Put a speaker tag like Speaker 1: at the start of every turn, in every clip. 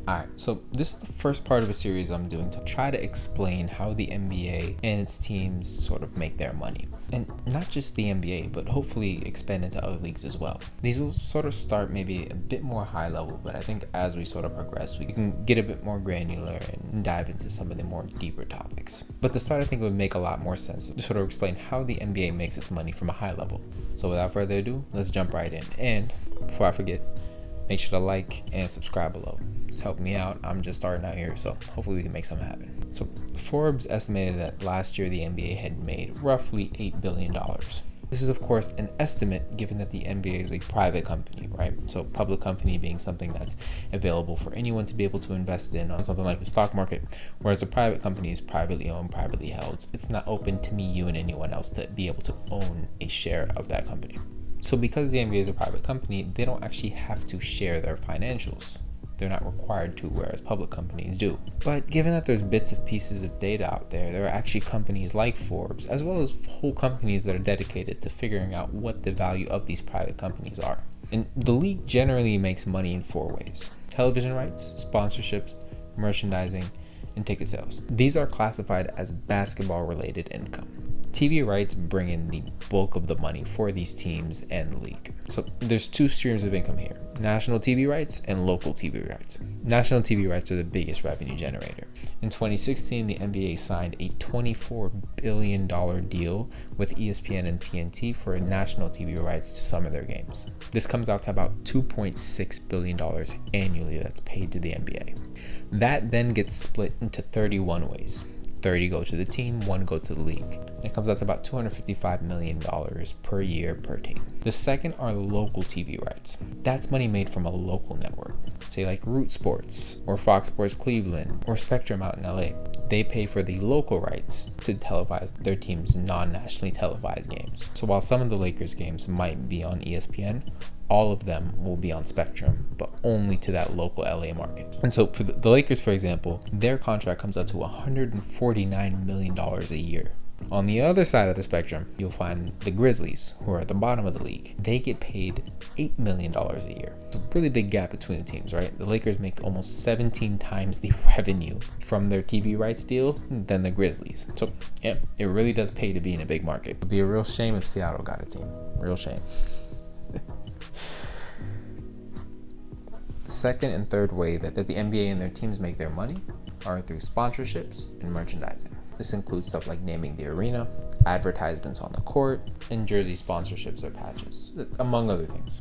Speaker 1: Alright, so this is the first part of a series I'm doing to try to explain how the NBA and its teams sort of make their money. And not just the NBA, but hopefully expand into other leagues as well. These will sort of start maybe a bit more high level, but I think as we sort of progress, we can get a bit more granular and dive into some of the more deeper topics. But to start, I think it would make a lot more sense to sort of explain how the NBA makes its money from a high level. So without further ado, let's jump right in. And before I forget, make sure to like and subscribe below. It's helping me out. I'm just starting out here, so hopefully we can make something happen. So Forbes estimated that last year the NBA had made roughly $8 billion. This is of course an estimate given that the NBA is a private company, right? So public company being something that's available for anyone to be able to invest in on something like the stock market, whereas a private company is privately owned, privately held. It's not open to me, you, and anyone else to be able to own a share of that company. So because the NBA is a private company, they don't actually have to share their financials. They're not required to, whereas public companies do. But given that there's bits of pieces of data out there, there are actually companies like Forbes, as well as whole companies that are dedicated to figuring out what the value of these private companies are. And the league generally makes money in 4 ways: television rights, sponsorships, merchandising, and ticket sales. These are classified as basketball-related income. TV rights bring in the bulk of the money for these teams and the league. So there's 2 streams of income here: national TV rights and local TV rights. National TV rights are the biggest revenue generator. In 2016, the NBA signed a $24 billion deal with ESPN and TNT for national TV rights to some of their games. This comes out to about $2.6 billion annually that's paid to the NBA. That then gets split into 31 ways. 30 go to the team, 1 go to the league. And it comes out to about $255 million per year per team. The second are local TV rights. That's money made from a local network, say like Root Sports or Fox Sports Cleveland or Spectrum out in LA. They pay for the local rights to televise their team's non-nationally televised games. So while some of the Lakers games might be on ESPN, all of them will be on Spectrum, but only to that local LA market. And so for the Lakers, for example, their contract comes out to $149 million a year. On the other side of the spectrum, you'll find the Grizzlies, who are at the bottom of the league. They get paid $8 million a year. It's a really big gap between the teams, right? The Lakers make almost 17 times the revenue from their TV rights deal than the Grizzlies. So yeah, it really does pay to be in a big market. It'd be a real shame if Seattle got a team. Real shame. The second and third way that the NBA and their teams make their money are through sponsorships and merchandising. This includes stuff like naming the arena, advertisements on the court, and jersey sponsorships or patches, among other things.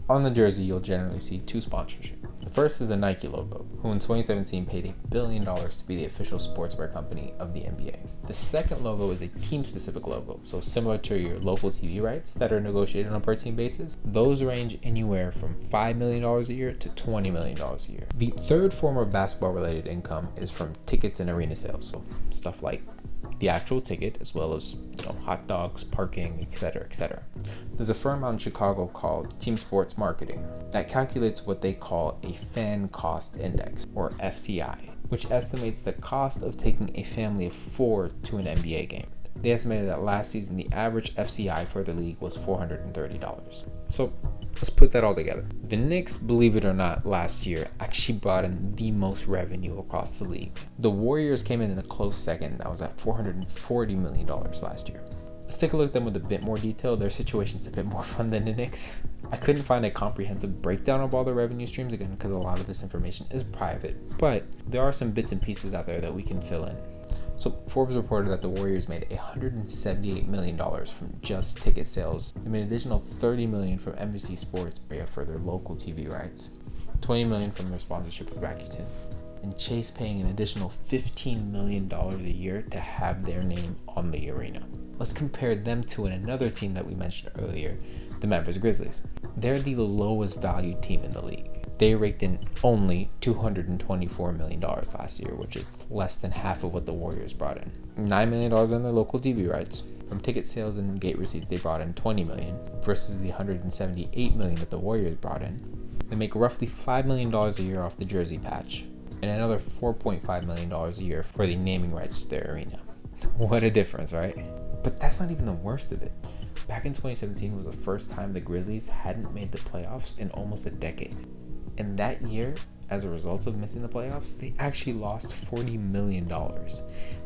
Speaker 1: On the jersey, you'll generally see 2 sponsorships. The first is the Nike logo, who in 2017 paid $1 billion to be the official sportswear company of the NBA. The second logo is a team-specific logo, so similar to your local TV rights that are negotiated on a per-team basis. Those range anywhere from $5 million a year to $20 million a year. The third form of basketball-related income is from tickets and arena sales, so stuff like the actual ticket, as well as hot dogs, parking, etc., etc. There's a firm out in Chicago called Team Sports Marketing that calculates what they call a fan cost index, or FCI, which estimates the cost of taking a family of 4 to an NBA game. They estimated that last season the average FCI for the league was $430. So let's put that all together. The Knicks, believe it or not, last year actually brought in the most revenue across the league. The Warriors came in a close second. That was at $440 million last year. Let's take a look at them with a bit more detail. Their situation's a bit more fun than the Knicks. I couldn't find a comprehensive breakdown of all the revenue streams, again, because a lot of this information is private, but there are some bits and pieces out there that we can fill in. So Forbes reported that the Warriors made $178 million from just ticket sales. They made an additional $30 million from NBC Sports for their local TV rights, $20 million from their sponsorship with Rakuten, and Chase paying an additional $15 million a year to have their name on the arena. Let's compare them to another team that we mentioned earlier, the Memphis Grizzlies. They're the lowest valued team in the league. They raked in only $224 million last year, which is less than half of what the Warriors brought in. $9 million in their local TV rights. From ticket sales and gate receipts, they brought in $20 million versus the $178 million that the Warriors brought in. They make roughly $5 million a year off the jersey patch, and another $4.5 million a year for the naming rights to their arena. What a difference, right? But that's not even the worst of it. Back in 2017 was the first time the Grizzlies hadn't made the playoffs in almost a decade. And that year, as a result of missing the playoffs, they actually lost $40 million,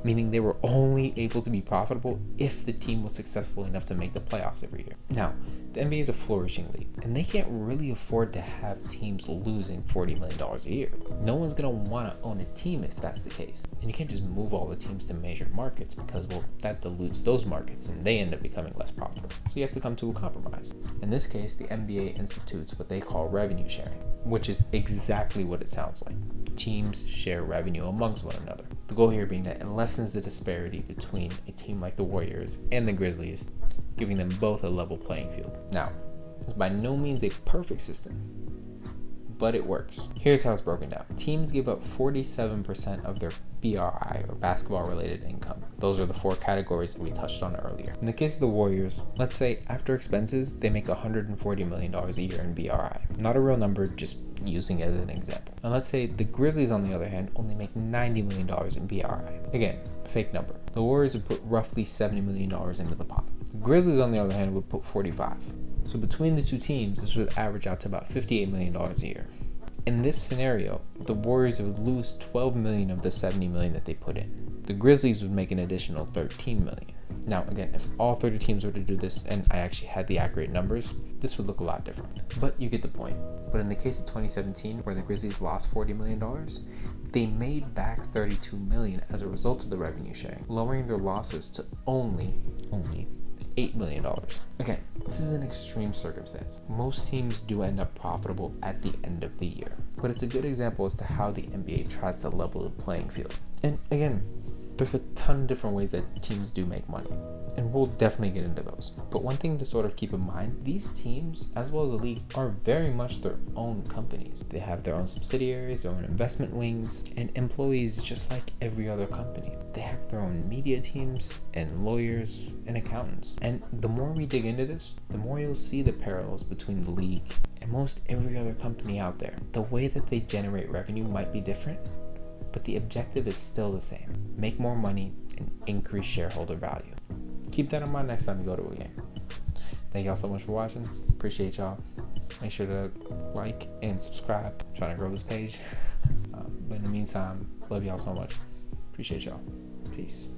Speaker 1: meaning they were only able to be profitable if the team was successful enough to make the playoffs every year. Now, the NBA is a flourishing league, and they can't really afford to have teams losing $40 million a year. No one's going to want to own a team if that's the case. And you can't just move all the teams to major markets because, well, that dilutes those markets and they end up becoming less profitable. So you have to come to a compromise. In this case, the NBA institutes what they call revenue sharing, which is exactly what it sounds like. Teams share revenue amongst one another. The goal here being that it lessens the disparity between a team like the Warriors and the Grizzlies, giving them both a level playing field. Now, it's by no means a perfect system, but it works. Here's how it's broken down. Teams give up 47% of their BRI, or basketball related income. Those are the 4 categories that we touched on earlier. In the case of the Warriors, let's say after expenses, they make $140 million a year in BRI. Not a real number, just using it as an example. And let's say the Grizzlies, on the other hand, only make $90 million in BRI. Again, fake number. The Warriors would put roughly $70 million into the pot. The Grizzlies, on the other hand, would put 45. So between the two teams, this would average out to about $58 million a year. In this scenario, the Warriors would lose $12 million of the $70 million that they put in. The Grizzlies would make an additional $13 million. Now, again, if all 30 teams were to do this, and I actually had the accurate numbers, this would look a lot different. But you get the point. But in the case of 2017, where the Grizzlies lost $40 million, they made back $32 million as a result of the revenue sharing, lowering their losses to only $8 million. Again, this is an extreme circumstance. Most teams do end up profitable at the end of the year, but it's a good example as to how the NBA tries to level the playing field. And again, there's a ton of different ways that teams do make money, and we'll definitely get into those. But one thing to sort of keep in mind, these teams, as well as the league, are very much their own companies. They have their own subsidiaries, their own investment wings, and employees just like every other company. They have their own media teams and lawyers and accountants. And the more we dig into this, the more you'll see the parallels between the league and most every other company out there. The way that they generate revenue might be different, but the objective is still the same. Make more money and increase shareholder value. Keep that in mind next time you go to a game. Thank y'all so much for watching. Appreciate y'all. Make sure to like and subscribe. I'm trying to grow this page. But in the meantime, love y'all so much. Appreciate y'all. Peace.